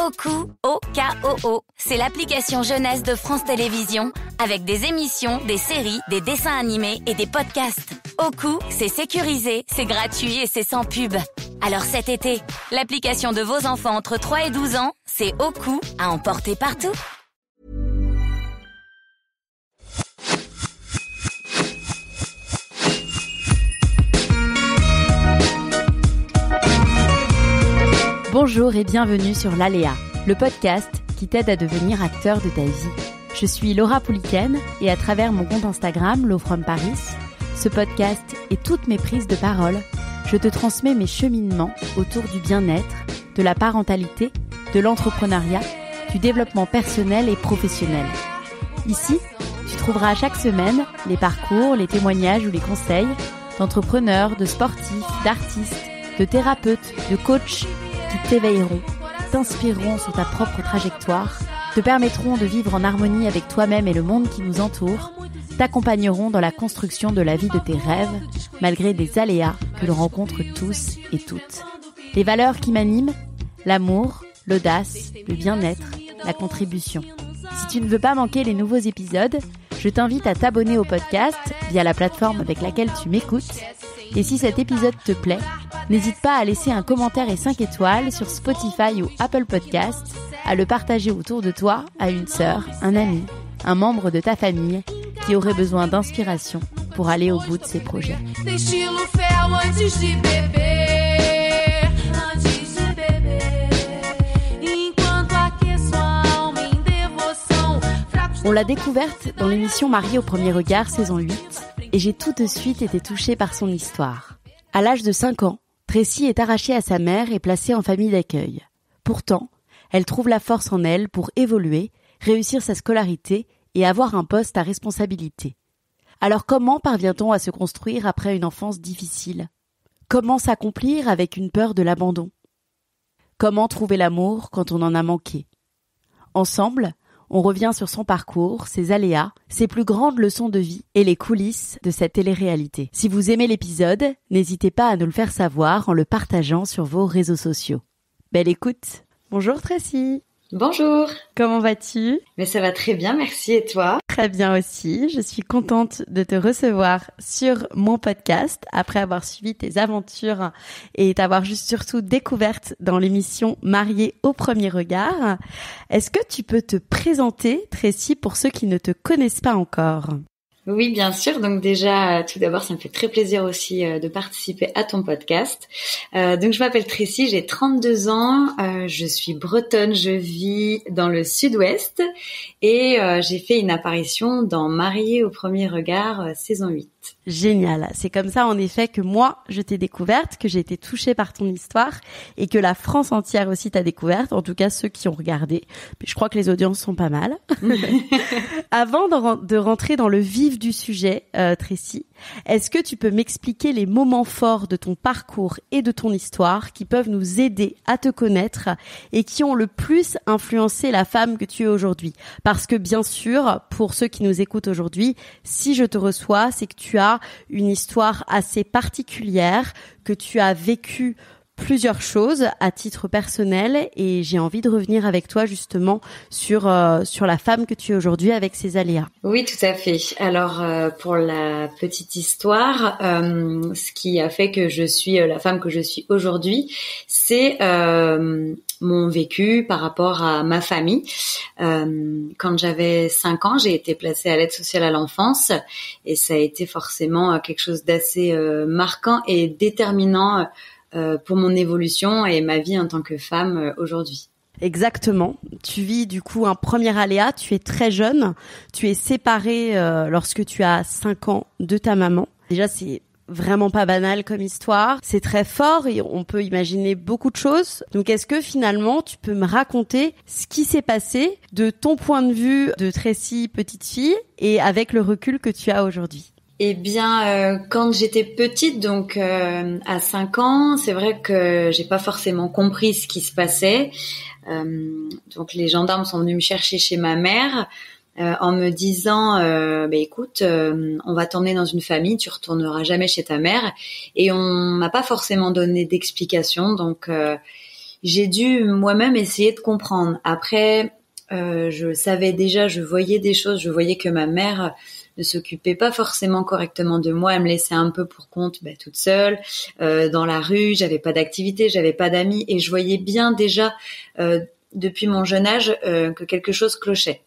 Oku, O-K-O-O. C'est l'application jeunesse de France Télévisions avec des émissions, des séries, des dessins animés et des podcasts. Oku, c'est sécurisé, c'est gratuit et c'est sans pub. Alors cet été, l'application de vos enfants entre 3 et 12 ans, c'est Oku à emporter partout. Bonjour et bienvenue sur l'Aléa, le podcast qui t'aide à devenir acteur de ta vie. Je suis Laura Pouliken et à travers mon compte Instagram, Lo From Paris, ce podcast et toutes mes prises de parole, je te transmets mes cheminements autour du bien-être, de la parentalité, de l'entrepreneuriat, du développement personnel et professionnel. Ici, tu trouveras chaque semaine les parcours, les témoignages ou les conseils d'entrepreneurs, de sportifs, d'artistes, de thérapeutes, de coachs qui t'éveilleront, t'inspireront sur ta propre trajectoire, te permettront de vivre en harmonie avec toi-même et le monde qui nous entoure, t'accompagneront dans la construction de la vie de tes rêves, malgré des aléas que l'on rencontre tous et toutes. Les valeurs qui m'animent, l'amour, l'audace, le bien-être, la contribution. Si tu ne veux pas manquer les nouveaux épisodes, je t'invite à t'abonner au podcast via la plateforme avec laquelle tu m'écoutes. Et si cet épisode te plaît, n'hésite pas à laisser un commentaire et 5 étoiles sur Spotify ou Apple Podcasts, à le partager autour de toi à une sœur, un ami, un membre de ta famille qui aurait besoin d'inspiration pour aller au bout de ses projets. On l'a découverte dans l'émission Mariée au premier regard, saison 8, et j'ai tout de suite été touchée par son histoire. À l'âge de 5 ans, Tracy est arrachée à sa mère et placée en famille d'accueil. Pourtant, elle trouve la force en elle pour évoluer, réussir sa scolarité et avoir un poste à responsabilité. Alors comment parvient-on à se construire après une enfance difficile ? Comment s'accomplir avec une peur de l'abandon ? Comment trouver l'amour quand on en a manqué ? Ensemble, on revient sur son parcours, ses aléas, ses plus grandes leçons de vie et les coulisses de cette télé-réalité. Si vous aimez l'épisode, n'hésitez pas à nous le faire savoir en le partageant sur vos réseaux sociaux. Belle écoute. Bonjour Tracy. Bonjour. Comment vas-tu ? Mais ça va très bien, merci. Et toi ? Très bien aussi. Je suis contente de te recevoir sur mon podcast après avoir suivi tes aventures et t'avoir juste surtout découverte dans l'émission Mariée au premier regard. Est-ce que tu peux te présenter, Tracy, pour ceux qui ne te connaissent pas encore ? Oui, bien sûr. Donc déjà, tout d'abord, ça me fait très plaisir aussi de participer à ton podcast. Donc je m'appelle Tracy, j'ai 32 ans, je suis bretonne, je vis dans le sud-ouest et j'ai fait une apparition dans Mariée au premier regard, saison 8. Génial. C'est comme ça, en effet, que moi, je t'ai découverte, que j'ai été touchée par ton histoire et que la France entière aussi t'a découverte, en tout cas ceux qui ont regardé. Je crois que les audiences sont pas mal. Avant de rentrer dans le vif du sujet, Tracy, est-ce que tu peux m'expliquer les moments forts de ton parcours et de ton histoire qui peuvent nous aider à te connaître et qui ont le plus influencé la femme que tu es aujourd'hui ? Parce que bien sûr, pour ceux qui nous écoutent aujourd'hui, si je te reçois, c'est que tu as une histoire assez particulière, que tu as vécu plusieurs choses à titre personnel et j'ai envie de revenir avec toi justement sur la femme que tu es aujourd'hui avec ses aléas. Oui, tout à fait. Alors pour la petite histoire, ce qui a fait que je suis la femme que je suis aujourd'hui, c'est mon vécu par rapport à ma famille. Quand j'avais 5 ans, j'ai été placée à l'aide sociale à l'enfance et ça a été forcément quelque chose d'assez marquant et déterminant pour mon évolution et ma vie en tant que femme aujourd'hui. Exactement. Tu vis du coup un premier aléa, tu es très jeune, tu es séparée lorsque tu as 5 ans de ta maman. Déjà, c'est vraiment pas banal comme histoire, c'est très fort et on peut imaginer beaucoup de choses. Donc est-ce que finalement tu peux me raconter ce qui s'est passé de ton point de vue de Tracy petite fille et avec le recul que tu as aujourd'hui ? Eh bien, quand j'étais petite, donc à 5 ans, c'est vrai que j'ai pas forcément compris ce qui se passait. Donc les gendarmes sont venus me chercher chez ma mère en me disant écoute, on va t'emmener dans une famille, tu retourneras jamais chez ta mère. Et on m'a pas forcément donné d'explication, donc j'ai dû moi-même essayer de comprendre. Après, je savais déjà, je voyais des choses, je voyais que ma mère ne s'occupait pas forcément correctement de moi, elle me laissait un peu pour compte, toute seule, dans la rue, j'avais pas d'activité, j'avais pas d'amis, et je voyais bien déjà, depuis mon jeune âge, que quelque chose clochait.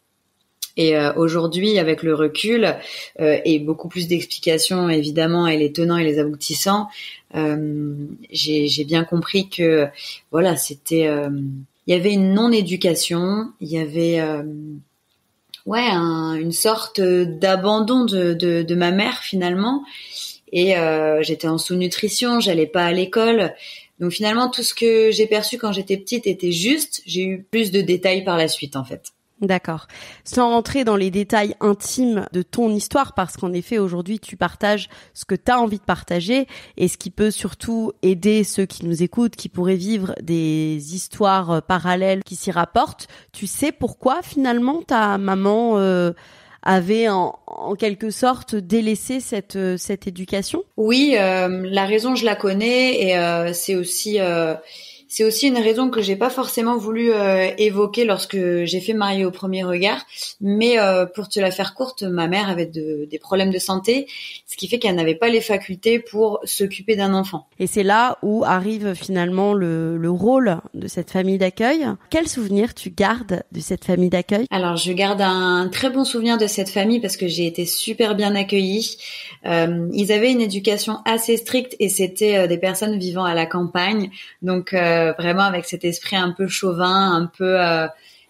Et aujourd'hui, avec le recul et beaucoup plus d'explications, évidemment, et les tenants et les aboutissants, j'ai bien compris que voilà, c'était, il y avait une non-éducation, il y avait une sorte d'abandon de ma mère finalement, et j'étais en sous-nutrition, j'allais pas à l'école. Donc finalement, tout ce que j'ai perçu quand j'étais petite était juste. J'ai eu plus de détails par la suite, en fait. D'accord. Sans rentrer dans les détails intimes de ton histoire, parce qu'en effet, aujourd'hui, tu partages ce que tu as envie de partager et ce qui peut surtout aider ceux qui nous écoutent, qui pourraient vivre des histoires parallèles qui s'y rapportent. Tu sais pourquoi, finalement, ta maman avait en quelque sorte délaissé cette éducation ? Oui, la raison, je la connais, et c'est aussi une raison que j'ai pas forcément voulu évoquer lorsque j'ai fait Mariée au premier regard. Mais pour te la faire courte, ma mère avait des problèmes de santé, ce qui fait qu'elle n'avait pas les facultés pour s'occuper d'un enfant. Et c'est là où arrive finalement le rôle de cette famille d'accueil. Quel souvenir tu gardes de cette famille d'accueil ? Alors, je garde un très bon souvenir de cette famille parce que j'ai été super bien accueillie. Ils avaient une éducation assez stricte et c'était des personnes vivant à la campagne. Donc, vraiment avec cet esprit un peu chauvin, un peu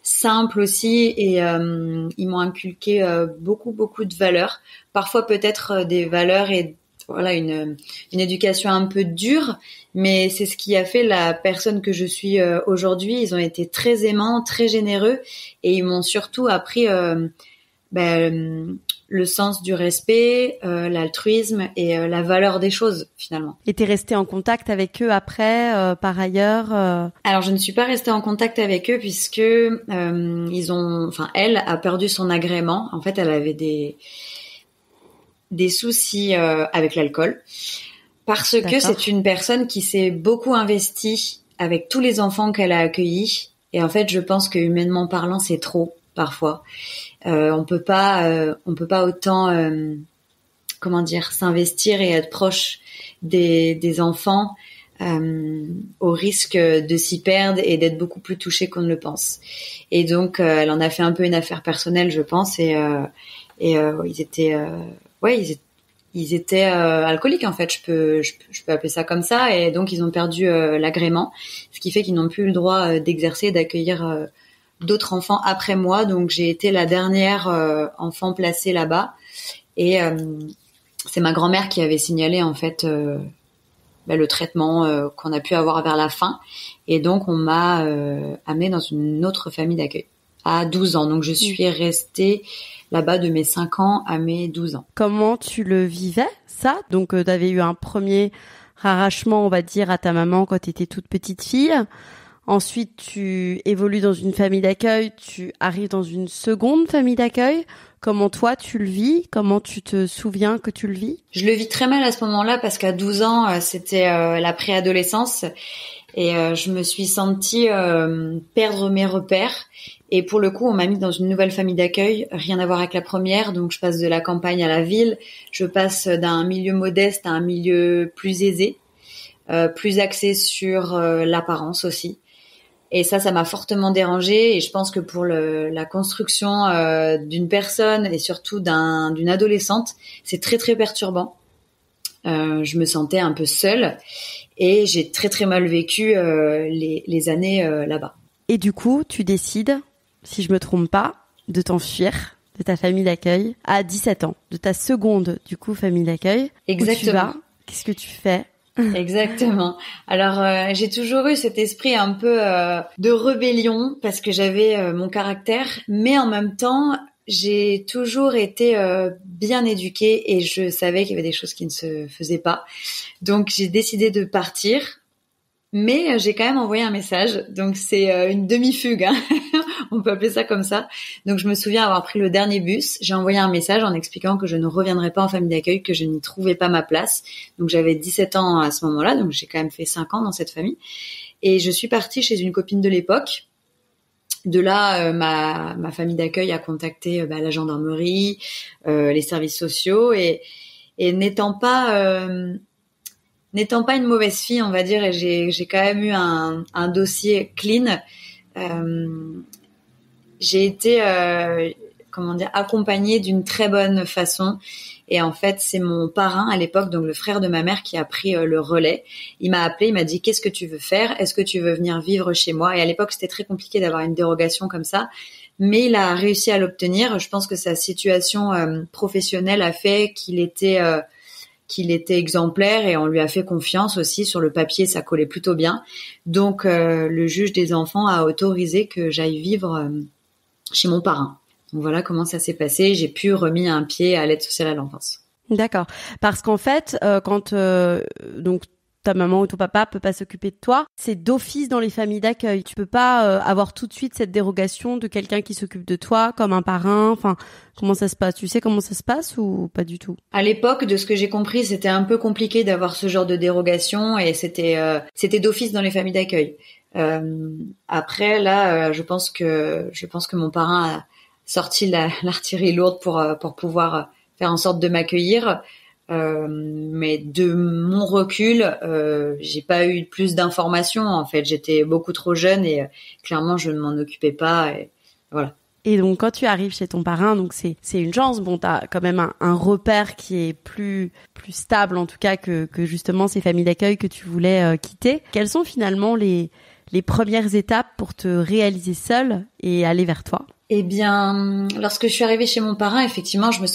simple aussi, et ils m'ont inculqué beaucoup de valeurs, parfois peut-être des valeurs et voilà une éducation un peu dure, mais c'est ce qui a fait la personne que je suis aujourd'hui. Ils ont été très aimants, très généreux, et ils m'ont surtout appris le sens du respect, l'altruisme et la valeur des choses finalement. Et t'es restée en contact avec eux après, par ailleurs Alors je ne suis pas restée en contact avec eux puisque elle a perdu son agrément. En fait, elle avait des soucis avec l'alcool parce que c'est une personne qui s'est beaucoup investie avec tous les enfants qu'elle a accueillis. Et en fait, je pense que humainement parlant, c'est trop parfois. On peut pas autant s'investir et être proche des enfants au risque de s'y perdre et d'être beaucoup plus touché qu'on ne le pense. Et donc elle en a fait un peu une affaire personnelle, je pense, et ils étaient alcooliques, en fait, je peux appeler ça comme ça, et donc ils ont perdu l'agrément, ce qui fait qu'ils n'ont plus eu le droit d'exercer et d'accueillir d'autres enfants après moi. Donc j'ai été la dernière enfant placée là-bas, et c'est ma grand-mère qui avait signalé en fait le traitement qu'on a pu avoir vers la fin, et donc on m'a amenée dans une autre famille d'accueil à 12 ans. Donc je suis restée là-bas de mes 5 ans à mes 12 ans. Comment tu le vivais, ça ? Donc tu avais eu un premier arrachement, on va dire, à ta maman quand tu étais toute petite fille. Ensuite, tu évolues dans une famille d'accueil, tu arrives dans une seconde famille d'accueil. Comment toi, tu le vis ? Comment tu te souviens que tu le vis ? Je le vis très mal à ce moment-là parce qu'à 12 ans, c'était la préadolescence, et je me suis sentie perdre mes repères. Et pour le coup, on m'a mis dans une nouvelle famille d'accueil, rien à voir avec la première. Donc, je passe de la campagne à la ville. Je passe d'un milieu modeste à un milieu plus aisé, plus axé sur l'apparence aussi. Et ça m'a fortement dérangée, et je pense que pour la construction d'une personne et surtout d'une adolescente, c'est très très perturbant. Je me sentais un peu seule et j'ai très très mal vécu les années là-bas. Et du coup, tu décides, si je me trompe pas, de t'enfuir de ta famille d'accueil à 17 ans, de ta seconde du coup famille d'accueil. Exactement. Où tu vas ? Qu'est-ce que tu fais ? Exactement. Alors j'ai toujours eu cet esprit un peu de rébellion parce que j'avais mon caractère, mais en même temps j'ai toujours été bien éduquée et je savais qu'il y avait des choses qui ne se faisaient pas. Donc j'ai décidé de partir, mais j'ai quand même envoyé un message. Donc c'est une demi-fugue, hein. On peut appeler ça comme ça. Donc je me souviens avoir pris le dernier bus, j'ai envoyé un message en expliquant que je ne reviendrais pas en famille d'accueil, que je n'y trouvais pas ma place. Donc j'avais 17 ans à ce moment-là, donc j'ai quand même fait 5 ans dans cette famille. Et je suis partie chez une copine de l'époque. De là, ma famille d'accueil a contacté la gendarmerie, les services sociaux et n'étant pas une mauvaise fille, on va dire, et j'ai quand même eu un dossier clean. J'ai été accompagnée d'une très bonne façon. Et en fait, c'est mon parrain à l'époque, donc le frère de ma mère, qui a pris le relais. Il m'a appelé, il m'a dit: qu'est-ce que tu veux faire? Est-ce que tu veux venir vivre chez moi? Et à l'époque, c'était très compliqué d'avoir une dérogation comme ça, mais il a réussi à l'obtenir. Je pense que sa situation professionnelle a fait qu'il était exemplaire et on lui a fait confiance aussi. Sur le papier, ça collait plutôt bien. Donc, le juge des enfants a autorisé que j'aille vivre chez mon parrain. Donc voilà comment ça s'est passé. J'ai pu remis un pied à l'aide sociale à l'enfance. D'accord. Parce qu'en fait, quand donc ta maman ou ton papa peut pas s'occuper de toi, c'est d'office dans les familles d'accueil. Tu peux pas avoir tout de suite cette dérogation de quelqu'un qui s'occupe de toi comme un parrain. Enfin, comment ça se passe? Tu sais comment ça se passe ou pas du tout? À l'époque, de ce que j'ai compris, c'était un peu compliqué d'avoir ce genre de dérogation et c'était d'office dans les familles d'accueil. Après, là, je pense que mon parrain a sorti l'artillerie lourde pour pouvoir faire en sorte de m'accueillir. Mais de mon recul, j'ai pas eu plus d'informations. En fait, j'étais beaucoup trop jeune et clairement, je ne m'en occupais pas. Et voilà. Et donc, quand tu arrives chez ton parrain, donc c'est une chance. Bon, t'as quand même un repère qui est plus stable, en tout cas, que justement ces familles d'accueil que tu voulais quitter. Quelles sont finalement les premières étapes pour te réaliser seule et aller vers toi? Eh bien, lorsque je suis arrivée chez mon parrain, effectivement, je me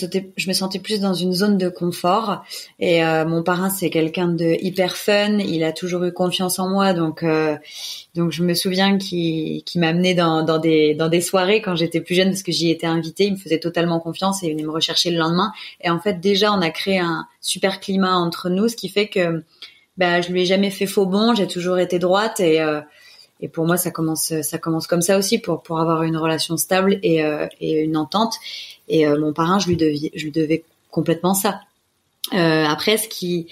sentais plus dans une zone de confort. Et mon parrain, c'est quelqu'un de hyper fun. Il a toujours eu confiance en moi, donc je me souviens qu'il m'amenait dans des soirées quand j'étais plus jeune parce que j'y étais invitée. Il me faisait totalement confiance et il venait me rechercher le lendemain. Et en fait, déjà, on a créé un super climat entre nous, ce qui fait que je lui ai jamais fait faux bond. J'ai toujours été droite et pour moi, ça commence comme ça aussi pour avoir une relation stable et une entente. Et mon parrain, je lui devais complètement ça. Après, ce qui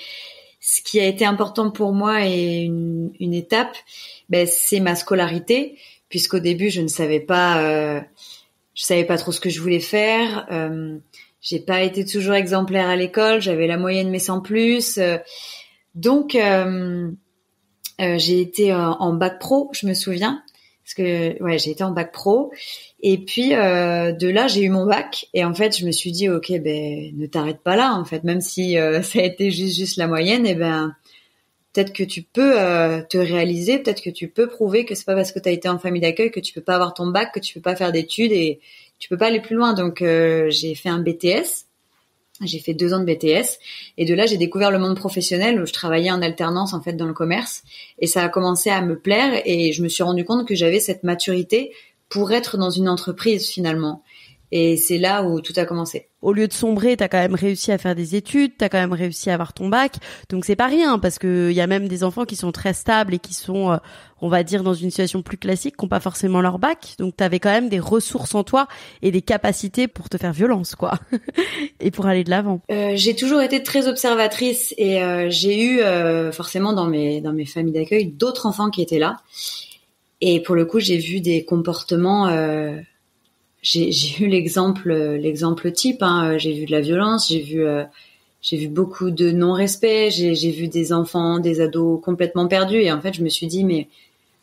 a été important pour moi et une étape, c'est ma scolarité, puisqu'au début, je savais pas trop ce que je voulais faire. J'ai pas été toujours exemplaire à l'école. J'avais la moyenne mais sans plus. Donc j'ai été en bac pro, je me souviens, parce que j'ai été en bac pro. Et puis de là, j'ai eu mon bac. Et en fait, je me suis dit, ok, ne t'arrête pas là. En fait, même si ça a été juste la moyenne, peut-être que tu peux te réaliser, peut-être que tu peux prouver que c'est pas parce que tu as été en famille d'accueil que tu peux pas avoir ton bac, que tu peux pas faire d'études et tu peux pas aller plus loin. Donc j'ai fait un BTS. J'ai fait 2 ans de BTS et de là j'ai découvert le monde professionnel où je travaillais en alternance en fait dans le commerce et ça a commencé à me plaire et je me suis rendu compte que j'avais cette maturité pour être dans une entreprise finalement. Et c'est là où tout a commencé. Au lieu de sombrer, t'as quand même réussi à faire des études, t'as quand même réussi à avoir ton bac. Donc c'est pas rien, parce que y a même des enfants qui sont très stables et qui sont, on va dire, dans une situation plus classique, qui n'ont pas forcément leur bac. Donc t'avais quand même des ressources en toi et des capacités pour te faire violence, quoi. Et pour aller de l'avant. J'ai toujours été très observatrice et j'ai eu forcément dans mes familles d'accueil d'autres enfants qui étaient là. Et pour le coup, j'ai vu des comportements... J'ai eu l'exemple type, hein. J'ai vu de la violence, j'ai vu beaucoup de non-respect, j'ai vu des enfants, des ados complètement perdus et en fait je me suis dit mais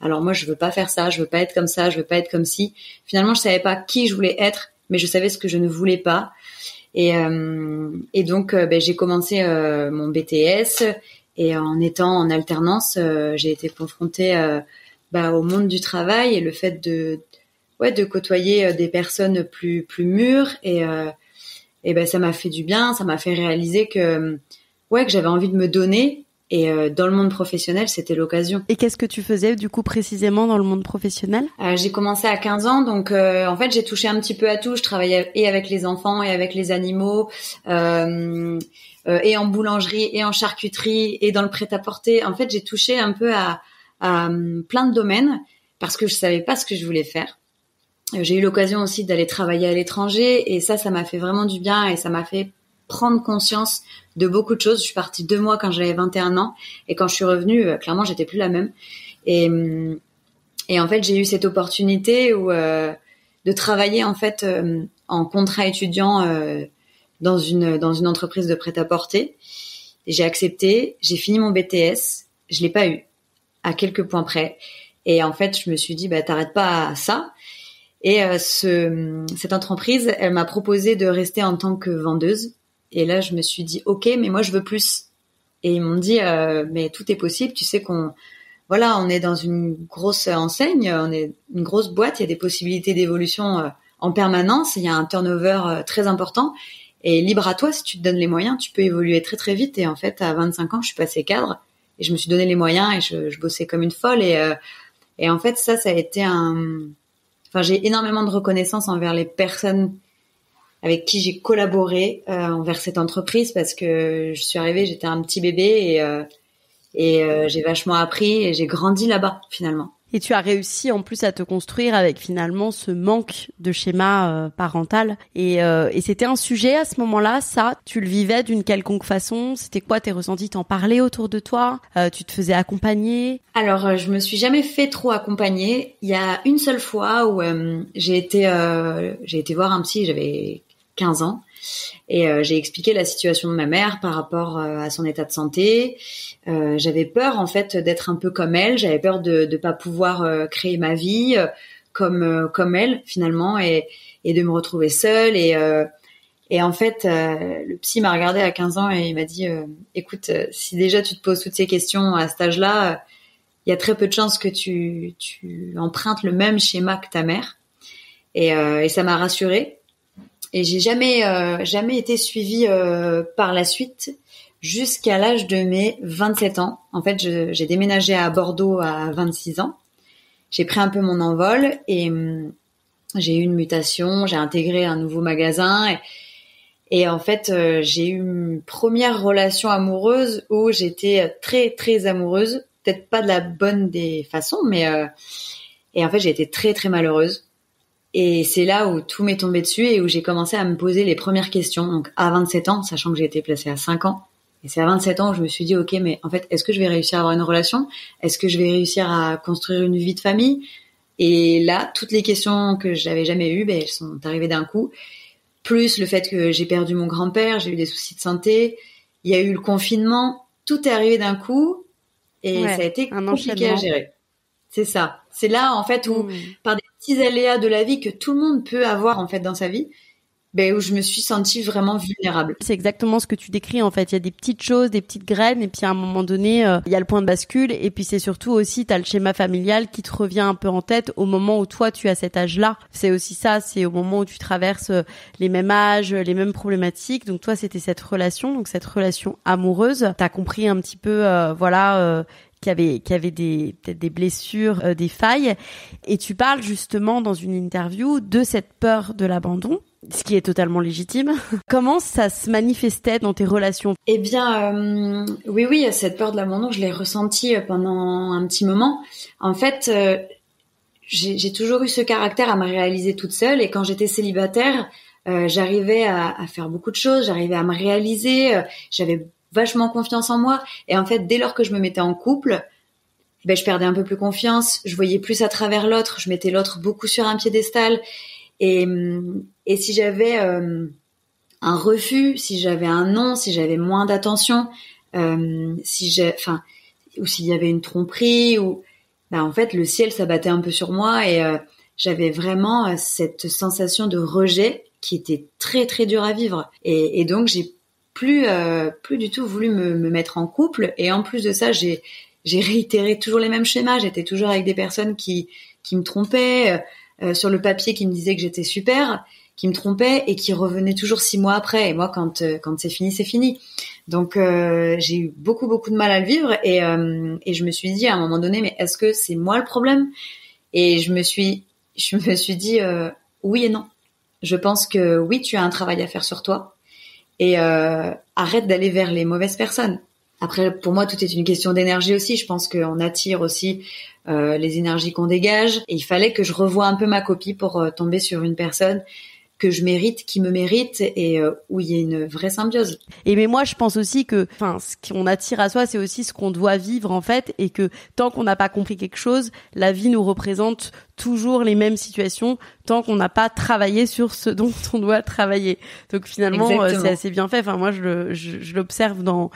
alors moi je veux pas faire ça, je veux pas être comme ça, je veux pas être comme si. Finalement je savais pas qui je voulais être, mais je savais ce que je ne voulais pas et donc j'ai commencé mon BTS et en étant en alternance j'ai été confrontée au monde du travail et le fait de côtoyer des personnes plus mûres et ça m'a fait du bien, ça m'a fait réaliser que j'avais envie de me donner et dans le monde professionnel, c'était l'occasion. Et qu'est-ce que tu faisais du coup précisément dans le monde professionnel? J'ai commencé à 15 ans donc en fait, j'ai touché un petit peu à tout, je travaillais et avec les enfants et avec les animaux et en boulangerie et en charcuterie et dans le prêt-à-porter. En fait, j'ai touché un peu à plein de domaines parce que je savais pas ce que je voulais faire. J'ai eu l'occasion aussi d'aller travailler à l'étranger et ça m'a fait vraiment du bien et ça m'a fait prendre conscience de beaucoup de choses. Je suis partie 2 mois quand j'avais 21 ans et quand je suis revenue, clairement, j'étais plus la même. Et en fait, j'ai eu cette opportunité de travailler en fait en contrat étudiant dans une entreprise de prêt-à-porter. Et j'ai accepté, j'ai fini mon BTS, je l'ai pas eu à quelques points près. Et en fait, je me suis dit t'arrêtes pas à ça. Et cette entreprise, elle m'a proposé de rester en tant que vendeuse. Et là, je me suis dit OK, mais moi je veux plus. Et ils m'ont dit mais tout est possible, tu sais on est dans une grosse enseigne, on est une grosse boîte, il y a des possibilités d'évolution en permanence, il y a un turnover très important. Et libre à toi, si tu te donnes les moyens, tu peux évoluer très très vite. Et en fait, à 25 ans, je suis passée cadre et je me suis donné les moyens et je bossais comme une folle. Et en fait, ça a été j'ai énormément de reconnaissance envers les personnes avec qui j'ai collaboré envers cette entreprise parce que je suis arrivée, j'étais un petit bébé et j'ai vachement appris et j'ai grandi là-bas finalement. Et tu as réussi en plus à te construire avec finalement ce manque de schéma parental. Et c'était un sujet à ce moment-là, ça, tu le vivais d'une quelconque façon? C'était quoi tes ressentis? T'en parlais autour de toi? Tu te faisais accompagner? Alors, je me suis jamais fait trop accompagner. Il y a une seule fois où j'ai été voir un psy, j'avais 15 ans. Et j'ai expliqué la situation de ma mère par rapport à son état de santé. J'avais peur en fait d'être un peu comme elle. J'avais peur de pas pouvoir créer ma vie comme elle finalement et de me retrouver seule. Et en fait, le psy m'a regardé à 15 ans et il m'a dit écoute, si déjà tu te poses toutes ces questions à cet âge-là, il y a très peu de chances que tu empruntes le même schéma que ta mère. Et ça m'a rassurée. Et j'ai jamais été suivie par la suite jusqu'à l'âge de mes 27 ans. En fait, j'ai déménagé à Bordeaux à 26 ans. J'ai pris un peu mon envol et j'ai eu une mutation. J'ai intégré un nouveau magasin et en fait, j'ai eu une première relation amoureuse où j'étais très très amoureuse. Peut-être pas de la bonne des façons, mais et en fait, j'ai été très très malheureuse. Et c'est là où tout m'est tombé dessus et où j'ai commencé à me poser les premières questions. Donc à 27 ans, sachant que j'ai été placée à 5 ans. Et c'est à 27 ans où je me suis dit, OK, mais en fait, est-ce que je vais réussir à avoir une relation? Est-ce que je vais réussir à construire une vie de famille? Et là, toutes les questions que j'avais jamais eues, elles sont arrivées d'un coup. Plus le fait que j'ai perdu mon grand-père, j'ai eu des soucis de santé. Il y a eu le confinement. Tout est arrivé d'un coup. Et ça a été compliqué à gérer. C'est ça. C'est là, en fait, où, par des petits aléas de la vie que tout le monde peut avoir, en fait, dans sa vie, où je me suis sentie vraiment vulnérable. C'est exactement ce que tu décris, en fait. Il y a des petites choses, des petites graines, et puis à un moment donné, il y a le point de bascule, et puis c'est surtout aussi, t'as le schéma familial qui te revient un peu en tête au moment où toi, tu as cet âge-là. C'est aussi ça, c'est au moment où tu traverses les mêmes âges, les mêmes problématiques. Donc toi, c'était cette relation amoureuse. T'as compris un petit peu, qu'il y avait peut-être des blessures, des failles. Et tu parles justement dans une interview de cette peur de l'abandon, ce qui est totalement légitime. Comment ça se manifestait dans tes relations? Eh bien, oui, cette peur de l'abandon, je l'ai ressentie pendant un petit moment. En fait, j'ai toujours eu ce caractère à me réaliser toute seule. Et quand j'étais célibataire, j'arrivais à faire beaucoup de choses, j'arrivais à me réaliser, j'avais vachement confiance en moi. Et en fait, dès lors que je me mettais en couple, je perdais un peu plus confiance. Je voyais plus à travers l'autre. Je mettais l'autre beaucoup sur un piédestal. Et si j'avais un refus, si j'avais un non, si j'avais moins d'attention, ou s'il y avait une tromperie, en fait, le ciel s'abattait un peu sur moi et j'avais vraiment cette sensation de rejet qui était très très dure à vivre. Et donc j'ai plus du tout voulu me mettre en couple. Et en plus de ça, j'ai réitéré toujours les mêmes schémas. J'étais toujours avec des personnes qui me trompaient, sur le papier qui me disaient que j'étais super, qui me trompaient et qui revenaient toujours 6 mois après. Et moi, quand c'est fini, c'est fini. Donc j'ai eu beaucoup de mal à le vivre et je me suis dit à un moment donné, mais est-ce que c'est moi le problème? Et je me suis dit oui et non. Je pense que oui, tu as un travail à faire sur toi. Et arrête d'aller vers les mauvaises personnes. Après, pour moi, tout est une question d'énergie aussi. Je pense qu'on attire aussi les énergies qu'on dégage. Et il fallait que je revoie un peu ma copie pour tomber sur une personne que je mérite, qui me mérite et où il y a une vraie symbiose. Et mais moi je pense aussi que ce qu'on attire à soi, c'est aussi ce qu'on doit vivre en fait, et que tant qu'on n'a pas compris quelque chose, la vie nous représente toujours les mêmes situations tant qu'on n'a pas travaillé sur ce dont on doit travailler. Donc finalement c'est assez bien fait. Moi je l'observe dans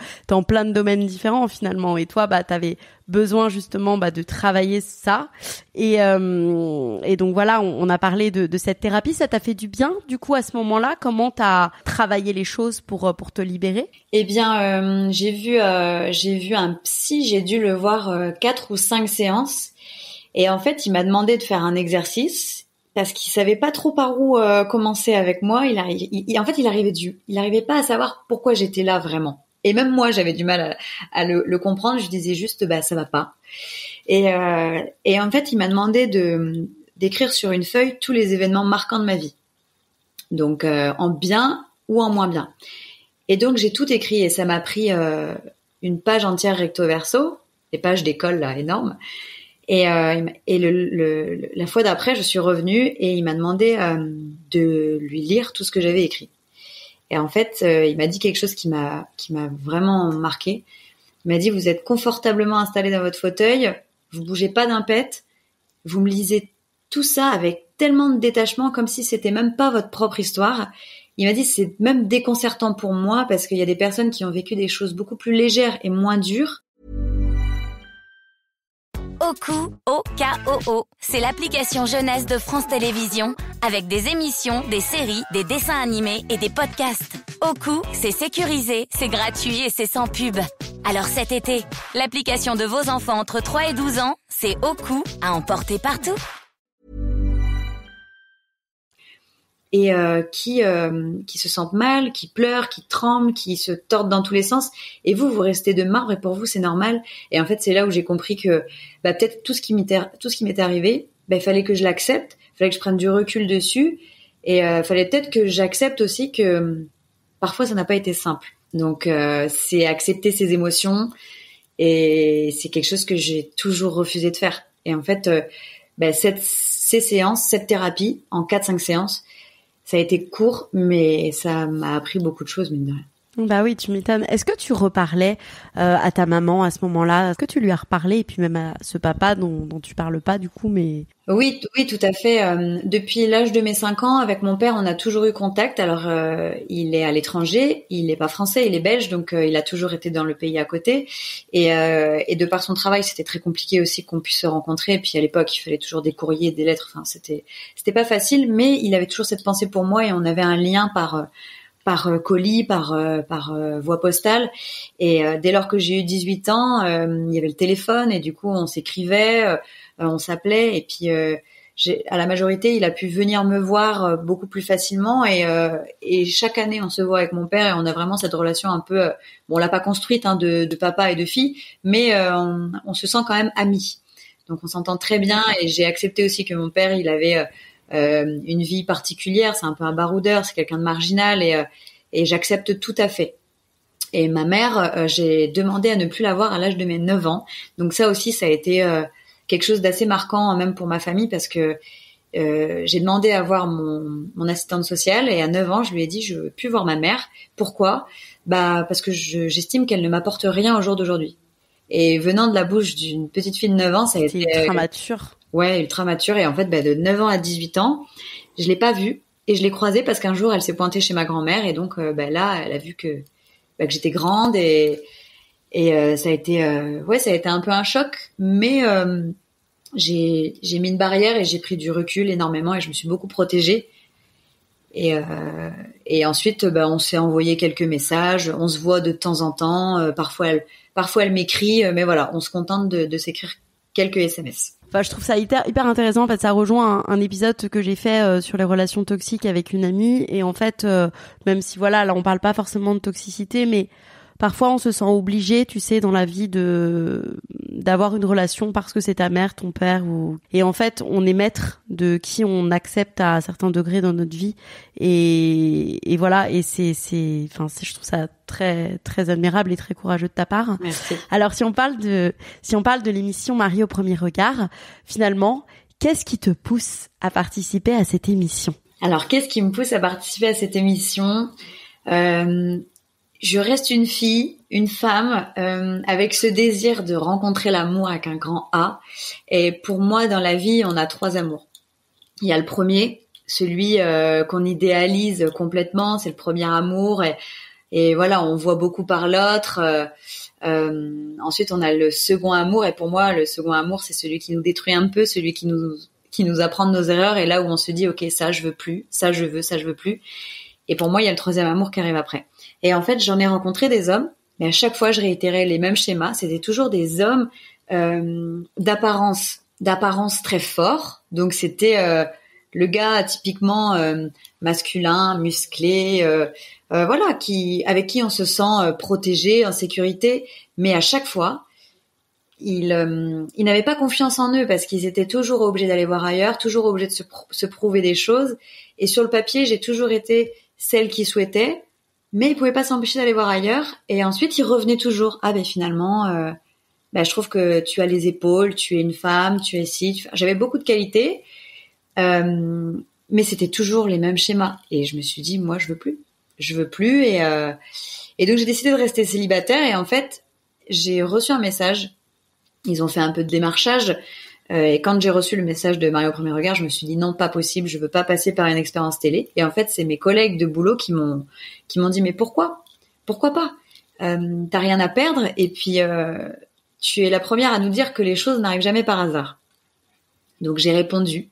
plein de domaines différents finalement. Et toi t'avais besoin justement de travailler ça. Et donc voilà, on a parlé de cette thérapie. Ça t'a fait du bien du coup à ce moment-là? Comment t'as travaillé les choses pour te libérer? Eh bien j'ai vu un psy. J'ai dû le voir 4 ou 5 séances. Et en fait, il m'a demandé de faire un exercice parce qu'il savait pas trop par où commencer avec moi. Il arrivait pas à savoir pourquoi j'étais là vraiment. Et même moi, j'avais du mal à le comprendre. Je disais juste, ça va pas. Et en fait, il m'a demandé d'écrire sur une feuille tous les événements marquants de ma vie. Donc, en bien ou en moins bien. Et donc, j'ai tout écrit et ça m'a pris une page entière recto verso, des pages d'école là énormes. Et la fois d'après, je suis revenue et il m'a demandé de lui lire tout ce que j'avais écrit. Et en fait, il m'a dit quelque chose qui m'a vraiment marqué. Il m'a dit: vous êtes confortablement installé dans votre fauteuil, vous bougez pas d'un pet, vous me lisez tout ça avec tellement de détachement, comme si c'était même pas votre propre histoire. Il m'a dit: c'est même déconcertant pour moi parce qu'il y a des personnes qui ont vécu des choses beaucoup plus légères et moins dures. Oku, O-K-O-O, c'est l'application jeunesse de France Télévisions avec des émissions, des séries, des dessins animés et des podcasts. Oku, c'est sécurisé, c'est gratuit et c'est sans pub. Alors cet été, l'application de vos enfants entre 3 et 12 ans, c'est Oku à emporter partout. Et qui se sentent mal, qui pleurent, qui tremblent, qui se tordent dans tous les sens. Et vous restez de marbre et pour vous c'est normal. Et en fait c'est là où j'ai compris que peut-être tout ce qui m'était arrivé, il fallait que je l'accepte, fallait que je prenne du recul dessus, et fallait peut-être que j'accepte aussi que parfois ça n'a pas été simple. Donc c'est accepter ses émotions, et c'est quelque chose que j'ai toujours refusé de faire. Et en fait ces séances, cette thérapie en 4-5 séances, ça a été court, mais ça m'a appris beaucoup de choses, mine de rien. Bah oui, tu m'étonnes. Est-ce que tu reparlais à ta maman à ce moment-là? Est-ce que tu lui as reparlé, et puis même à ce papa dont tu parles pas du coup, mais... Oui, tout à fait. Depuis l'âge de mes 5 ans, avec mon père, on a toujours eu contact. Alors, il est à l'étranger, il n'est pas français, il est belge, donc il a toujours été dans le pays à côté. Et de par son travail, c'était très compliqué aussi qu'on puisse se rencontrer. Et puis à l'époque, il fallait toujours des courriers, des lettres. Enfin, c'était pas facile, mais il avait toujours cette pensée pour moi et on avait un lien par colis, par voie postale. Et dès lors que j'ai eu 18 ans, il y avait le téléphone et du coup on s'écrivait, on s'appelait, et puis à la majorité il a pu venir me voir beaucoup plus facilement, et chaque année on se voit avec mon père et on a vraiment cette relation un peu, on l'a pas construite de papa et de fille, mais on se sent quand même amis. Donc on s'entend très bien, et j'ai accepté aussi que mon père il avait une vie particulière, c'est un peu un baroudeur, c'est quelqu'un de marginal, et j'accepte tout à fait. Et ma mère, j'ai demandé à ne plus la voir à l'âge de mes 9 ans. Donc ça aussi, ça a été quelque chose d'assez marquant, même pour ma famille, parce que j'ai demandé à voir mon assistante sociale, et à 9 ans, je lui ai dit: je veux plus voir ma mère. Pourquoi? Parce que j'estime qu'elle ne m'apporte rien au jour d'aujourd'hui. Et venant de la bouche d'une petite fille de 9 ans, ça a été ultra mature. Ouais, ultra mature. Et en fait, de 9 ans à 18 ans, je l'ai pas vue, et je l'ai croisée parce qu'un jour, elle s'est pointée chez ma grand-mère, et donc là, elle a vu que j'étais grande, et ça a été un peu un choc, mais j'ai mis une barrière et j'ai pris du recul énormément, et je me suis beaucoup protégée. Et ensuite, on s'est envoyé quelques messages, on se voit de temps en temps. Parfois elle m'écrit, mais voilà, on se contente de s'écrire quelques SMS. Enfin, je trouve ça hyper intéressant. En fait, ça rejoint un épisode que j'ai fait sur les relations toxiques avec une amie. Et en fait, même si voilà, là on parle pas forcément de toxicité, mais parfois on se sent obligé, tu sais, dans la vie d'avoir une relation parce que c'est ta mère, ton père, et en fait on est maître de qui on accepte à certains degrés dans notre vie, et voilà, et je trouve ça très très admirable et très courageux de ta part. Merci. Alors si on parle de l'émission Marie au premier regard, finalement, qu'est-ce qui te pousse à participer à cette émission? Alors, qu'est-ce qui me pousse à participer à cette émission ? Je reste une fille, une femme, avec ce désir de rencontrer l'amour avec un grand A. Et pour moi, dans la vie, on a 3 amours. Il y a le premier, celui qu'on idéalise complètement, c'est le premier amour. Et voilà, on voit beaucoup par l'autre. Ensuite, on a le second amour. Et pour moi, le second amour, c'est celui qui nous détruit un peu, celui qui nous apprend de nos erreurs. Et là où on se dit, ok, ça, je veux plus. Ça, je veux plus. Et pour moi, il y a le troisième amour qui arrive après. Et en fait, j'en ai rencontré des hommes, mais à chaque fois, je réitérais les mêmes schémas. C'était toujours des hommes d'apparence très forts. Donc, c'était le gars typiquement masculin, musclé, voilà, avec qui on se sent protégé, en sécurité. Mais à chaque fois, ils n'avaient pas confiance en eux parce qu'ils étaient toujours obligés d'aller voir ailleurs, toujours obligés de se prouver des choses. Et sur le papier, j'ai toujours été celle qui souhaitait, mais ils pouvaient pas s'empêcher d'aller voir ailleurs. Et ensuite, ils revenaient toujours. Ah ben finalement, je trouve que tu as les épaules, tu es une femme, tu es ci. J'avais beaucoup de qualités, mais c'était toujours les mêmes schémas. Et je me suis dit, moi, je veux plus. Et donc j'ai décidé de rester célibataire. Et en fait, j'ai reçu un message. Ils ont fait un peu de démarchage. Et quand j'ai reçu le message de Marie au premier regard, je me suis dit non, pas possible, je veux pas passer par une expérience télé. Et en fait, c'est mes collègues de boulot qui m'ont dit mais pourquoi pas, t'as rien à perdre et puis tu es la première à nous dire que les choses n'arrivent jamais par hasard. Donc j'ai répondu,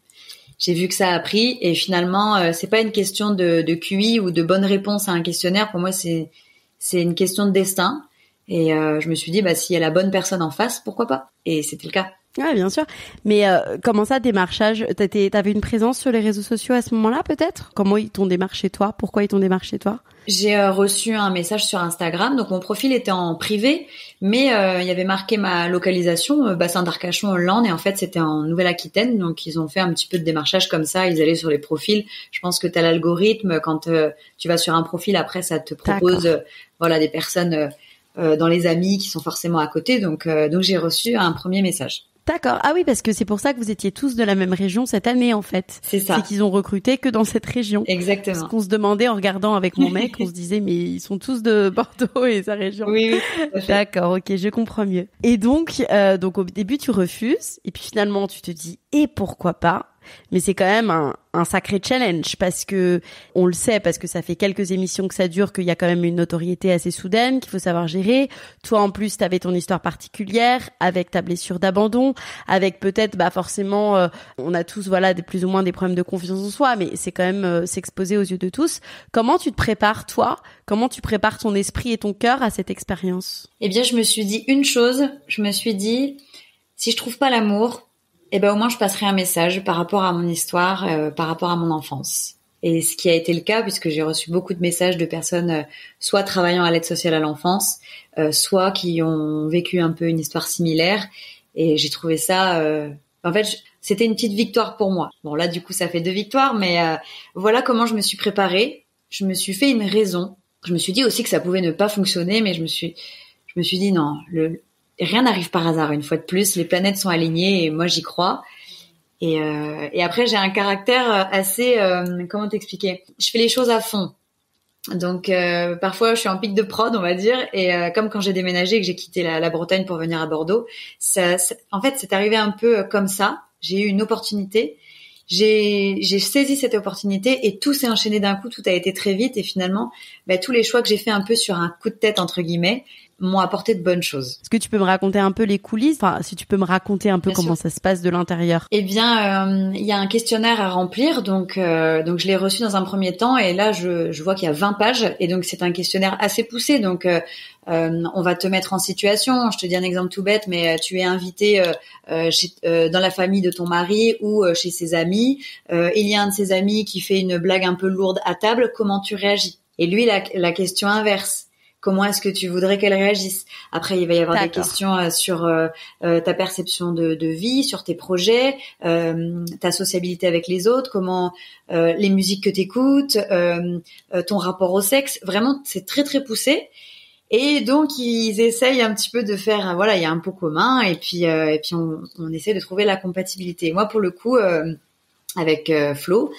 j'ai vu que ça a pris et finalement c'est pas une question de QI ou de bonne réponse à un questionnaire. Pour moi, c'est une question de destin. Et je me suis dit s'il y a la bonne personne en face, pourquoi pas. Et c'était le cas. Ouais, bien sûr. Mais comment ça, démarchage ? T'avais une présence sur les réseaux sociaux à ce moment-là, peut-être ? Comment ils t'ont démarché toi ? Pourquoi ils t'ont démarché toi ? J'ai reçu un message sur Instagram, donc mon profil était en privé, mais il y avait marqué ma localisation, bassin d'Arcachon, Hollande, et en fait c'était en Nouvelle-Aquitaine, donc ils ont fait un petit peu de démarchage comme ça, ils allaient sur les profils. Je pense que t'as l'algorithme, quand tu vas sur un profil, après ça te propose des personnes dans les amis qui sont forcément à côté, donc j'ai reçu un premier message. D'accord. Ah oui, parce que c'est pour ça que vous étiez tous de la même région cette année, en fait. C'est ça. C'est qu'ils ont recruté que dans cette région. Exactement. Parce qu'on se demandait en regardant avec mon mec, on se disait, mais ils sont tous de Bordeaux et sa région. Oui. D'accord, ok, je comprends mieux. Et donc au début, tu refuses, et puis finalement, tu te dis, et pourquoi pas ? Mais c'est quand même un sacré challenge parce que on le sait, parce que ça fait quelques émissions que ça dure, qu'il y a quand même une notoriété assez soudaine qu'il faut savoir gérer. Toi, en plus, t'avais ton histoire particulière avec ta blessure d'abandon, avec peut-être, forcément, on a tous, plus ou moins des problèmes de confiance en soi, mais c'est quand même s'exposer aux yeux de tous. Comment tu te prépares, toi ? Comment tu prépares ton esprit et ton cœur à cette expérience ? Eh bien, je me suis dit une chose. Je me suis dit, si je trouve pas l'amour, au moins je passerai un message par rapport à mon histoire, par rapport à mon enfance. Et ce qui a été le cas, puisque j'ai reçu beaucoup de messages de personnes soit travaillant à l'aide sociale à l'enfance, soit qui ont vécu un peu une histoire similaire. Et j'ai trouvé ça... en fait, c'était une petite victoire pour moi. Bon, là, du coup, ça fait 2 victoires, mais voilà comment je me suis préparée. Je me suis fait une raison. Je me suis dit aussi que ça pouvait ne pas fonctionner, mais je me suis dit non, rien n'arrive par hasard, une fois de plus. Les planètes sont alignées et moi, j'y crois. Et après, j'ai un caractère assez... comment t'expliquer ? Je fais les choses à fond. Donc, parfois, je suis en pic de prod, on va dire. Et comme quand j'ai déménagé et que j'ai quitté la Bretagne pour venir à Bordeaux, en fait, c'est arrivé un peu comme ça. J'ai eu une opportunité. J'ai saisi cette opportunité et tout s'est enchaîné d'un coup. Tout a été très vite. Et finalement, tous les choix que j'ai fait un peu sur un coup de tête, entre guillemets, m'ont apporté de bonnes choses. Est-ce que tu peux me raconter un peu les coulisses ? Enfin, si tu peux me raconter un peu comment ça se passe de l'intérieur. Eh bien, il y a un questionnaire à remplir, donc je l'ai reçu dans un premier temps et là je vois qu'il y a 20 pages et donc c'est un questionnaire assez poussé. Donc on va te mettre en situation. Je te dis un exemple tout bête, mais tu es invité dans la famille de ton mari ou chez ses amis. Il y a un de ses amis qui fait une blague un peu lourde à table. Comment tu réagis ? Et lui, la question inverse. Comment est-ce que tu voudrais qu'elle réagisse ? Après, il va y avoir des questions sur ta perception de vie, sur tes projets, ta sociabilité avec les autres, comment les musiques que t'écoutes, ton rapport au sexe. Vraiment, c'est très très poussé. Et donc, ils essayent un petit peu de faire, il y a un pot commun, et puis on essaie de trouver la compatibilité. Moi, pour le coup, avec Flo,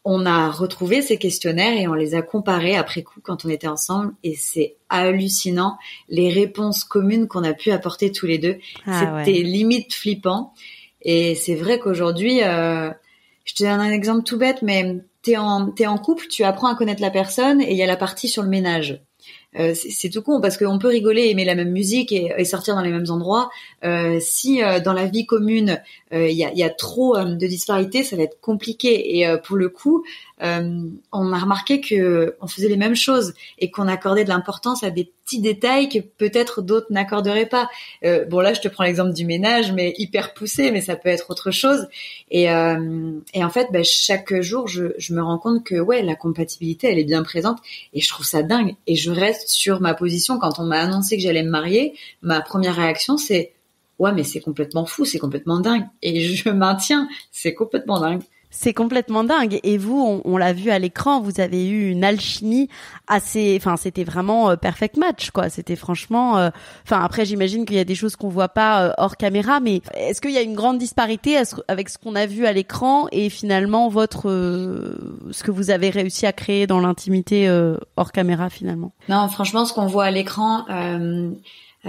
on a retrouvé ces questionnaires et on les a comparés après coup quand on était ensemble et c'est hallucinant les réponses communes qu'on a pu apporter tous les deux. C'était limite flippant et c'est vrai qu'aujourd'hui, je te donne un exemple tout bête, mais t'es en couple, tu apprends à connaître la personne et il y a la partie sur le ménage. C'est tout con parce qu'on peut rigoler, aimer la même musique et sortir dans les mêmes endroits. Si dans la vie commune il y a trop de disparités, ça va être compliqué. Et pour le coup, on a remarqué que on faisait les mêmes choses et qu'on accordait de l'importance à des petits détails que peut-être d'autres n'accorderaient pas. Bon là, je te prends l'exemple du ménage, mais hyper poussé, mais ça peut être autre chose. Et en fait, chaque jour, je me rends compte que la compatibilité, elle est bien présente et je trouve ça dingue. Et je reste sur ma position. Quand on m'a annoncé que j'allais me marier, ma première réaction, c'est mais c'est complètement fou, c'est complètement dingue. Et je maintiens, c'est complètement dingue. C'est complètement dingue. Et vous, on l'a vu à l'écran, vous avez eu une alchimie assez, c'était vraiment perfect match, quoi. C'était franchement, après, j'imagine qu'il y a des choses qu'on voit pas hors caméra, mais est-ce qu'il y a une grande disparité avec ce qu'on a vu à l'écran et finalement ce que vous avez réussi à créer dans l'intimité hors caméra finalement? Non, franchement, ce qu'on voit à l'écran,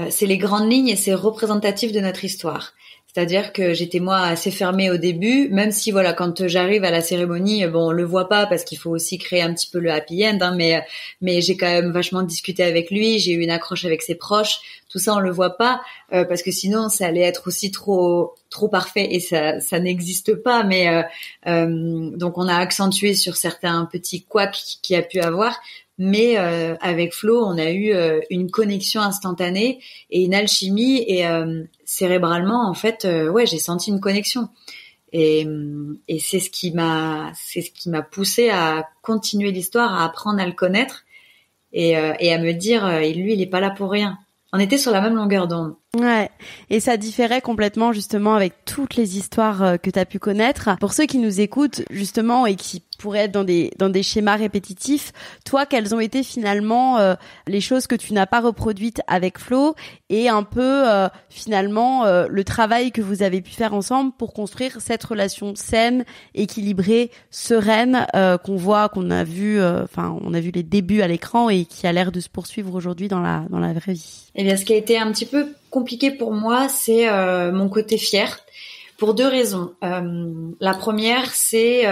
c'est les grandes lignes et c'est représentatif de notre histoire. C'est-à-dire que j'étais moi assez fermée au début, même si quand j'arrive à la cérémonie, on le voit pas parce qu'il faut aussi créer un petit peu le happy end, mais j'ai quand même vachement discuté avec lui, j'ai eu une accroche avec ses proches, tout ça on le voit pas parce que sinon ça allait être aussi trop parfait et ça n'existe pas. Mais donc on a accentué sur certains petits couacs qu'il y a pu avoir. Mais avec Flo, on a eu une connexion instantanée et une alchimie et cérébralement en fait, j'ai senti une connexion et c'est ce qui m'a poussé à continuer l'histoire, à apprendre à le connaître et à me dire lui il est pas là pour rien. On était sur la même longueur d'onde. Ouais, et ça différait complètement justement avec toutes les histoires que tu as pu connaître. Pour ceux qui nous écoutent justement et qui pourraient être dans des schémas répétitifs, toi, quelles ont été finalement les choses que tu n'as pas reproduites avec Flo et un peu finalement le travail que vous avez pu faire ensemble pour construire cette relation saine, équilibrée, sereine qu'on a vu on a vu les débuts à l'écran et qui a l'air de se poursuivre aujourd'hui dans la vraie vie. Eh bien, ce qui a été un petit peu compliqué pour moi, c'est mon côté fier, pour deux raisons. La première, c'est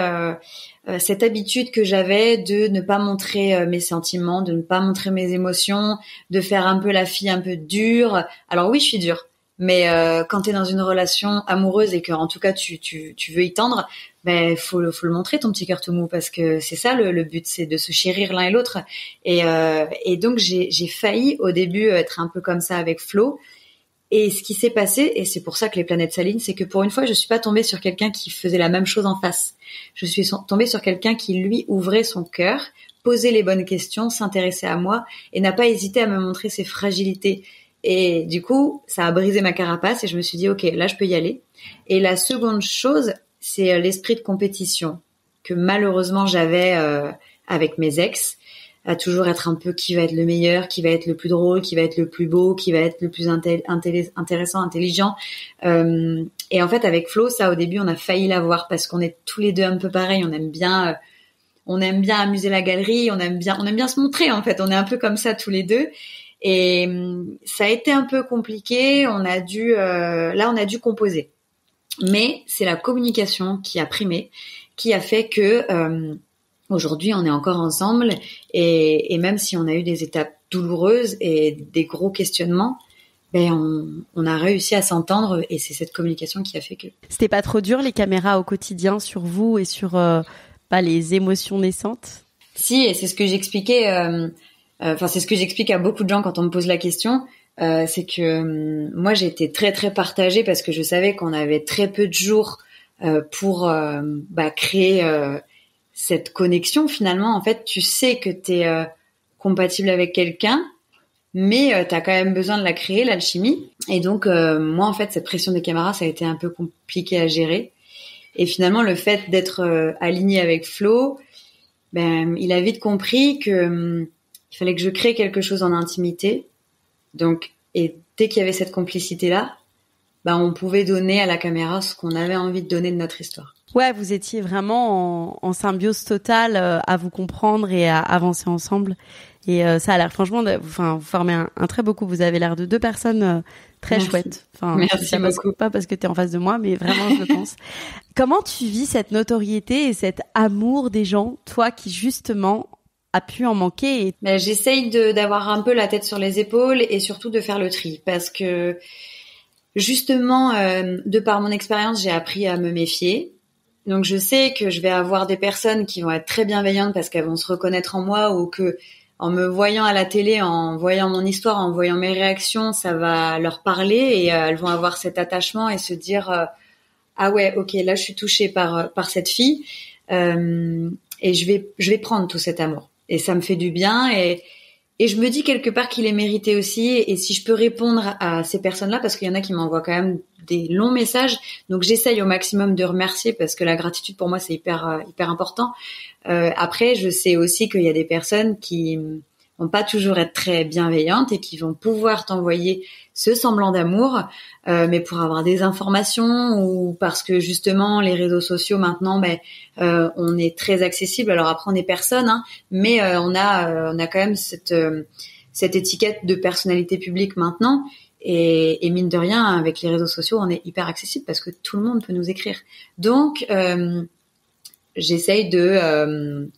cette habitude que j'avais de ne pas montrer mes sentiments, de ne pas montrer mes émotions, de faire un peu la fille un peu dure. Alors oui, je suis dure, mais quand t'es dans une relation amoureuse et que en tout cas tu veux y tendre, faut le montrer ton petit cœur tout mou parce que c'est ça le but, c'est de se chérir l'un et l'autre. Et donc j'ai failli au début être un peu comme ça avec Flo. Et ce qui s'est passé, et c'est pour ça que les planètes s'alignent, c'est que pour une fois, je suis pas tombée sur quelqu'un qui faisait la même chose en face. Je suis tombée sur quelqu'un qui, lui, ouvrait son cœur, posait les bonnes questions, s'intéressait à moi et n'a pas hésité à me montrer ses fragilités. Et du coup, ça a brisé ma carapace et je me suis dit, OK, là, je peux y aller. Et la seconde chose, c'est l'esprit de compétition que malheureusement j'avais avec mes ex. À toujours être un peu qui va être le meilleur, qui va être le plus drôle, qui va être le plus beau, qui va être le plus intéressant, intelligent. Et en fait, avec Flo, ça, au début, on a failli l'avoir parce qu'on est tous les deux un peu pareils. On aime bien amuser la galerie, on aime bien se montrer, en fait. On est un peu comme ça tous les deux. Et ça a été un peu compliqué. On a dû composer. Mais c'est la communication qui a primé, qui a fait que, aujourd'hui, on est encore ensemble et même si on a eu des étapes douloureuses et des gros questionnements, on a réussi à s'entendre et c'est cette communication qui a fait que... C'était pas trop dur les caméras au quotidien sur vous et sur les émotions naissantes? Si, et c'est ce que j'expliquais, c'est ce que j'explique à beaucoup de gens quand on me pose la question, c'est que moi j'ai été très très partagée parce que je savais qu'on avait très peu de jours pour créer... cette connexion, finalement, en fait, tu sais que t'es compatible avec quelqu'un, mais t'as quand même besoin de la créer, l'alchimie. Et donc, moi, en fait, cette pression des caméras, ça a été un peu compliqué à gérer. Et finalement, le fait d'être aligné avec Flo, il a vite compris que il fallait que je crée quelque chose en intimité. Donc, et dès qu'il y avait cette complicité-là, on pouvait donner à la caméra ce qu'on avait envie de donner de notre histoire. Ouais, vous étiez vraiment en symbiose totale, à vous comprendre et à avancer ensemble. Et ça a l'air franchement, vous formez un très beau couple. Vous avez l'air de deux personnes très Merci. chouettes. Merci beaucoup. Pas parce que tu es en face de moi, mais vraiment, je le pense. Comment tu vis cette notoriété et cet amour des gens, toi qui justement a pu en manquer J'essaye d'avoir un peu la tête sur les épaules et surtout de faire le tri parce que justement, de par mon expérience, j'ai appris à me méfier. Donc je sais que je vais avoir des personnes qui vont être très bienveillantes parce qu'elles vont se reconnaître en moi ou que en me voyant à la télé, en voyant mon histoire, en voyant mes réactions, ça va leur parler et elles vont avoir cet attachement et se dire ah ouais, ok, là je suis touchée par cette fille et je vais prendre tout cet amour et ça me fait du bien et je me dis quelque part qu'il est mérité aussi et si je peux répondre à ces personnes-là parce qu'il y en a qui m'envoient quand même des longs messages, donc j'essaye au maximum de remercier parce que la gratitude pour moi c'est hyper important. Après, je sais aussi qu'il y a des personnes qui vont pas toujours être très bienveillantes et qui vont pouvoir t'envoyer ce semblant d'amour, mais pour avoir des informations ou parce que justement les réseaux sociaux maintenant, on est très accessible. Alors après, on est personne, hein, mais on a quand même cette étiquette de personnalité publique maintenant. Et mine de rien, avec les réseaux sociaux, on est hyper accessible parce que tout le monde peut nous écrire. Donc j'essaye de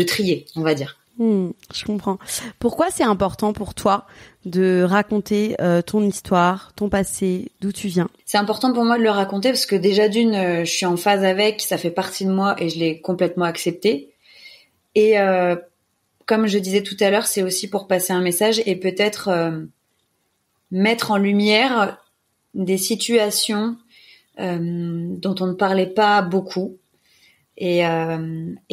trier, on va dire. Je comprends. Pourquoi c'est important pour toi de raconter ton histoire, ton passé, d'où tu viens? C'est important pour moi de le raconter parce que déjà d'une, je suis en phase avec, ça fait partie de moi et je l'ai complètement accepté. Et comme je disais tout à l'heure, c'est aussi pour passer un message et peut-être mettre en lumière des situations dont on ne parlait pas beaucoup. Et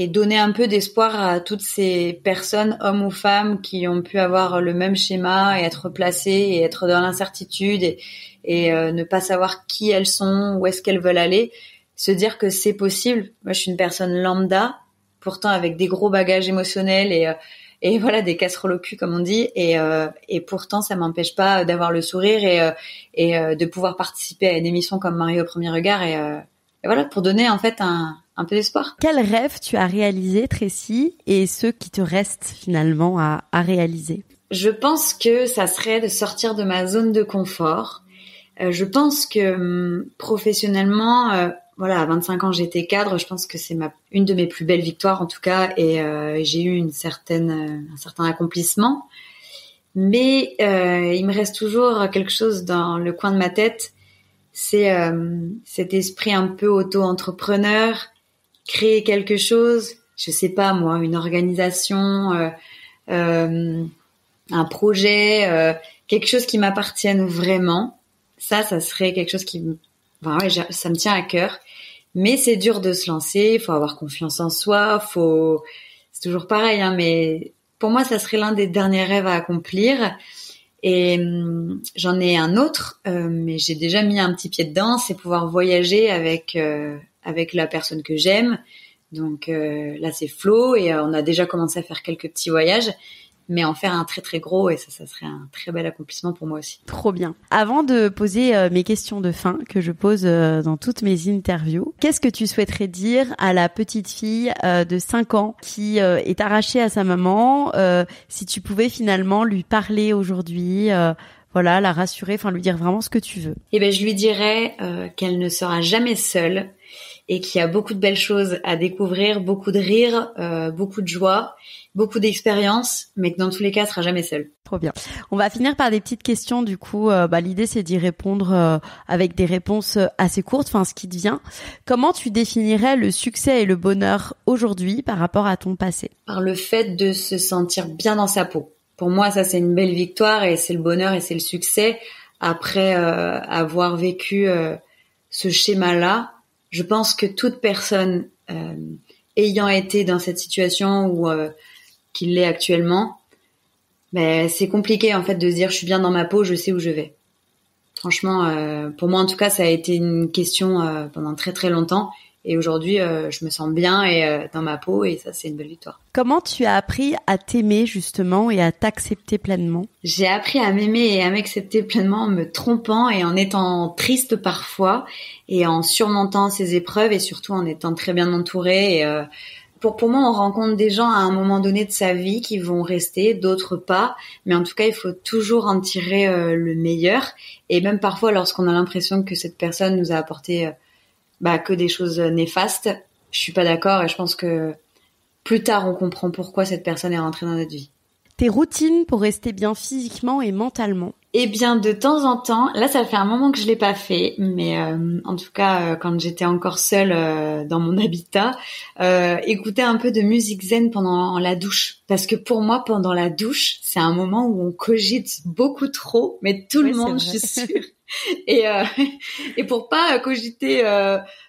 donner un peu d'espoir à toutes ces personnes, hommes ou femmes, qui ont pu avoir le même schéma et être placées et être dans l'incertitude et ne pas savoir qui elles sont, où est-ce qu'elles veulent aller, se dire que c'est possible. Moi, je suis une personne lambda, pourtant avec des gros bagages émotionnels et voilà, des casseroles au cul, comme on dit, et pourtant, ça m'empêche pas d'avoir le sourire et de pouvoir participer à une émission comme Mariée au premier regard et voilà, pour donner en fait un peu d'espoir. Quel rêve tu as réalisé, Tracy, et ceux qui te restent finalement à réaliser? Je pense que ça serait de sortir de ma zone de confort. Je pense que professionnellement, à 25 ans, j'étais cadre. Je pense que c'est une de mes plus belles victoires en tout cas, et j'ai eu un certain accomplissement. Mais il me reste toujours quelque chose dans le coin de ma tête. C'est cet esprit un peu auto-entrepreneur. Créer quelque chose, je sais pas moi, une organisation, un projet, quelque chose qui m'appartienne vraiment. Ça serait quelque chose ça me tient à cœur. Mais c'est dur de se lancer, il faut avoir confiance en soi, c'est toujours pareil, hein, mais pour moi, ça serait l'un des derniers rêves à accomplir. Et j'en ai un autre, mais j'ai déjà mis un petit pied dedans, c'est pouvoir voyager avec la personne que j'aime. Donc là, c'est Flo et on a déjà commencé à faire quelques petits voyages, mais en faire un très très gros et ça serait un très bel accomplissement pour moi aussi. Trop bien. Avant de poser mes questions de fin que je pose dans toutes mes interviews, qu'est-ce que tu souhaiterais dire à la petite fille de 5 ans qui est arrachée à sa maman, si tu pouvais finalement lui parler aujourd'hui, la rassurer, lui dire vraiment ce que tu veux? Je lui dirais qu'elle ne sera jamais seule et qu'il y a beaucoup de belles choses à découvrir, beaucoup de rire, beaucoup de joie, beaucoup d'expérience, mais que dans tous les cas, elle sera jamais seule. Trop bien. On va finir par des petites questions. Du coup, l'idée, c'est d'y répondre avec des réponses assez courtes, ce qui te vient. Comment tu définirais le succès et le bonheur aujourd'hui par rapport à ton passé? Par le fait de se sentir bien dans sa peau. Pour moi, ça, c'est une belle victoire et c'est le bonheur et c'est le succès. Après avoir vécu ce schéma-là, je pense que toute personne ayant été dans cette situation ou qu'il l'est actuellement, c'est compliqué en fait de se dire je suis bien dans ma peau, je sais où je vais. Franchement, pour moi en tout cas, ça a été une question pendant très très longtemps Et aujourd'hui, je me sens bien et dans ma peau, et ça, c'est une belle victoire. Comment tu as appris à t'aimer justement et à t'accepter pleinement ? J'ai appris à m'aimer et à m'accepter pleinement en me trompant et en étant triste parfois et en surmontant ces épreuves et surtout en étant très bien entourée. Et, pour moi, on rencontre des gens à un moment donné de sa vie qui vont rester, d'autres pas. Mais en tout cas, il faut toujours en tirer le meilleur. Et même parfois, lorsqu'on a l'impression que cette personne nous a apporté que des choses néfastes, je suis pas d'accord et je pense que plus tard on comprend pourquoi cette personne est rentrée dans notre vie. Tes routines pour rester bien physiquement et mentalement ? Eh bien, de temps en temps, là ça fait un moment que je l'ai pas fait, mais en tout cas quand j'étais encore seule dans mon habitat, écouter un peu de musique zen pendant la douche, parce que pour moi pendant la douche c'est un moment où on cogite beaucoup trop, mais tout le monde, je suis sûre. Et pour pas cogiter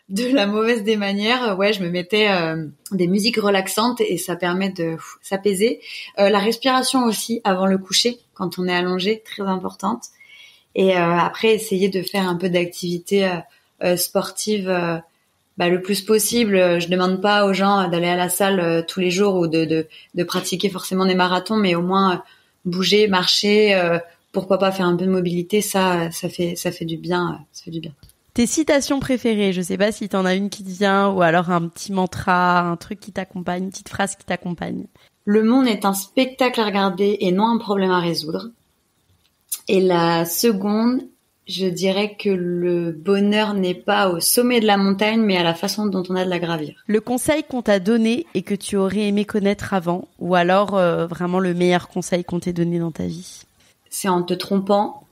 de la mauvaise des manières, je me mettais des musiques relaxantes et ça permet de s'apaiser. La respiration aussi avant le coucher, quand on est allongé, très importante. Et après, essayer de faire un peu d'activité sportive le plus possible. Je demande pas aux gens d'aller à la salle tous les jours ou de pratiquer forcément des marathons, mais au moins bouger, marcher. Pourquoi pas faire un peu de mobilité, ça fait du bien, ça fait du bien. Tes citations préférées, je sais pas si t'en as une qui te vient ou alors un petit mantra, un truc qui t'accompagne, une petite phrase qui t'accompagne. Le monde est un spectacle à regarder et non un problème à résoudre. Et la seconde, je dirais que le bonheur n'est pas au sommet de la montagne, mais à la façon dont on a de la gravir. Le conseil qu'on t'a donné et que tu aurais aimé connaître avant, ou alors vraiment le meilleur conseil qu'on t'ait donné dans ta vie? C'est en te trompant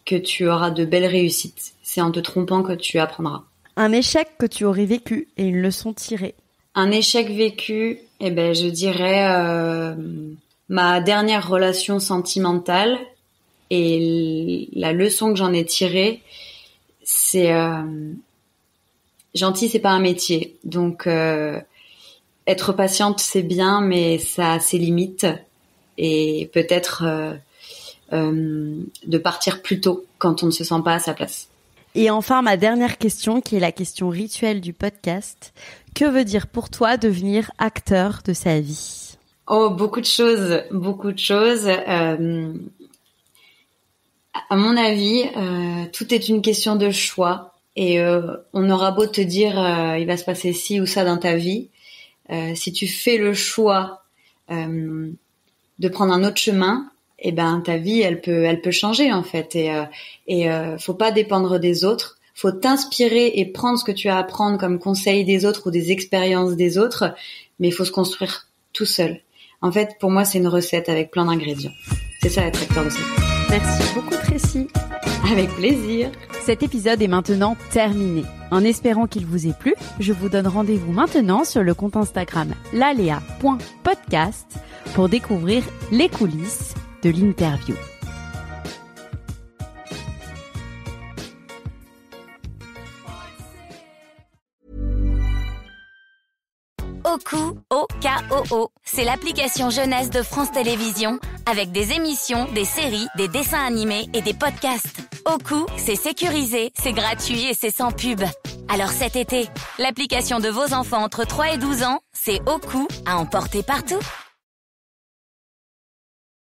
que tu auras de belles réussites. C'est en te trompant que tu apprendras. Un échec que tu aurais vécu et une leçon tirée. Un échec vécu, je dirais ma dernière relation sentimentale, et la leçon que j'en ai tirée, c'est gentil, c'est pas un métier. Donc être patiente, c'est bien, mais ça a ses limites et peut-être de partir plus tôt quand on ne se sent pas à sa place. Et enfin, ma dernière question, qui est la question rituelle du podcast. Que veut dire pour toi devenir acteur de sa vie? Oh, beaucoup de choses. À mon avis, tout est une question de choix. Et on aura beau te dire il va se passer ci ou ça dans ta vie. Si tu fais le choix de prendre un autre chemin, ta vie elle peut changer en fait. Et faut pas dépendre des autres. Faut t'inspirer et prendre ce que tu as à prendre comme conseil des autres ou des expériences des autres, mais il faut se construire tout seul. En fait, pour moi, c'est une recette avec plein d'ingrédients. C'est ça être acteur de sa vie. Merci beaucoup Tracy. Avec plaisir. Cet épisode est maintenant terminé. En espérant qu'il vous ait plu, je vous donne rendez-vous maintenant sur le compte Instagram lalea.podcast pour découvrir les coulisses de l'interview. Oku, O-K-O-O, c'est l'application jeunesse de France Télévisions avec des émissions, des séries, des dessins animés et des podcasts. Oku, c'est sécurisé, c'est gratuit et c'est sans pub. Alors cet été, l'application de vos enfants entre 3 et 12 ans, c'est Oku à emporter partout.